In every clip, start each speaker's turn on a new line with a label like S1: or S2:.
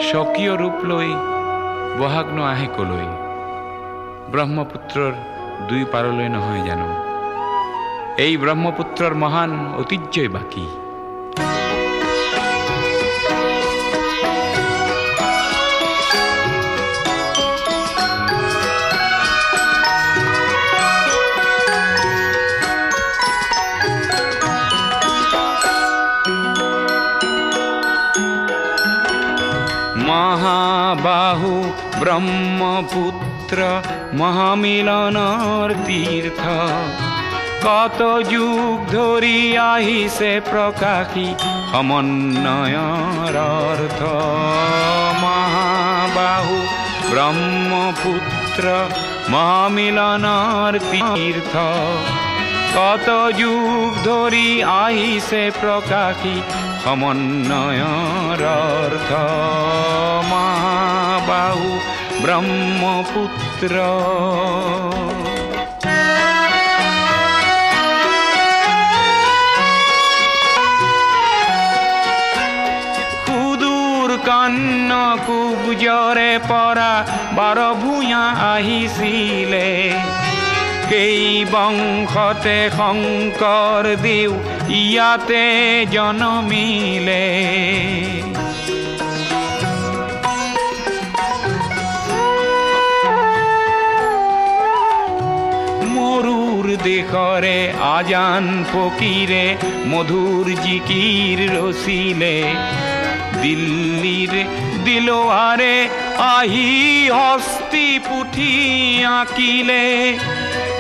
S1: স্বকীয় ৰূপ লৈ বহাগ ন আহে কলৈ। ব্ৰহ্মপুত্ৰৰ দুই পাৰলৈ নহয় জানো এই ব্ৰহ্মপুত্ৰৰ মহান ঐতিহ্যই বাকী। মহাবাহু ব্ৰহ্মপুত্ৰ মহামিলনৰ তীৰ্থ, কত যুগ ধৰি আহিছে প্ৰকাশী সমন্বয়ৰ অৰ্থ। মহাবাহু ব্ৰহ্মপুত্ৰ মহামিলনৰ তীৰ্থ, কত যুগ ধৰি আহিছে প্ৰকাশী সমন্বয়ৰ অৰ্থ। মহাবাহু ব্ৰহ্মপুত্ৰ। সুদূৰ কন্যকুব্জৰে পৰা বাৰ ভূঞা আহিছিলে, কেই বংশতে শংকৰ দেও ইয়াতে জনমিলে। মৰুৰ দেশৰে আজান ফকীৰে মধুৰ জিকিৰ ৰচিলে, দিল্লীৰ দিলৱাৰে আহি হস্তি পুথি আঁকিলে।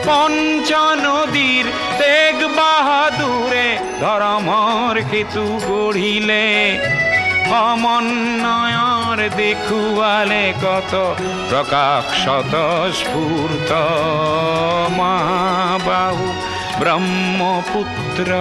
S1: পঞ্চনদীৰ তেগ বাহাদুৰে ধৰ্মৰ সেতু গঢ়িলে, সমন্বয়ৰ দেখুৱালে কত প্ৰকাশ স্বতঃস্ফূৰ্ত। মহাবাহু ব্ৰহ্মপুত্ৰ।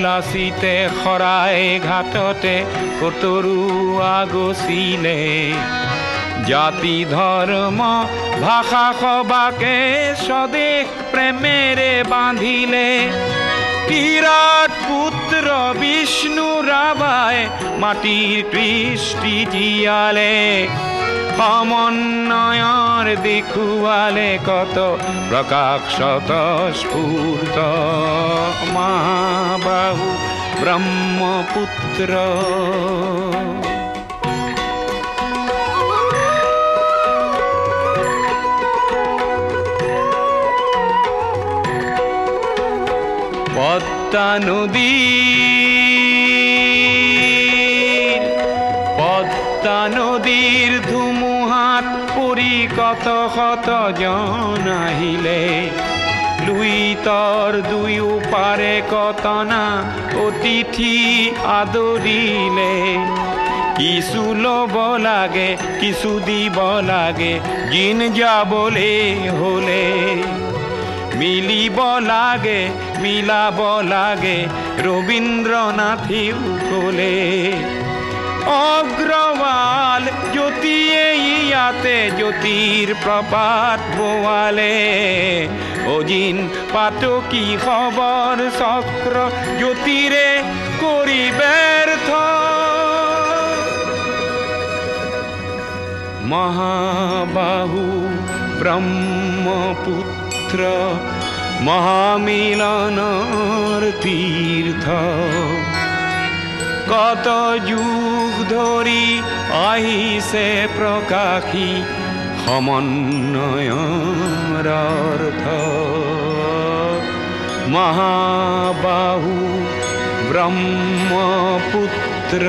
S1: লাচিতে শৰাই ঘাটতে কতৰুৱা গছিলে, জাতি ধৰ্ম ভাষা সবাকে স্বদেশ প্ৰেমেৰে বান্ধিলে। বিৰাট পুত্ৰ বিষ্ণু ৰাভাই মাটিৰ কৃষ্টি জীয়ালে, সমন্বয়ৰ দেখুৱালে কত প্ৰকাশ স্বতঃস্ফূৰ্ত। মহাবাহু ব্ৰহ্মপুত্ৰ। পদ্মা নদীৰ ধুমুহাত পৰি কত শত জন আহিলে, লুইতৰ দুয়ো পাৰে কতনা অতিথি আদৰিলে। কিছু ল'ব লাগে কিছু দিব লাগে, জিন যাবলে হলে মিলিব লাগে মিলাব লাগে, ৰবীন্দ্ৰনাথেও ক'লে। অগ্ৰৱাল জ্যোতিয়ে ইয়াতে জ্যোতিৰ প্ৰপাত বোৱালে, অজিন পাতকী খবৰ চক্ৰ জ্যোতিৰে কৰি ব্যৰ্থ। মহাবাহু ব্ৰহ্মপুত্ৰ মহামিলনৰ তীৰ্থ, কত যুগ ধৰি আহিছে প্ৰকাশী সমন্বয়ৰ অৰ্থ। মহাবাহু ব্ৰহ্মপুত্ৰ।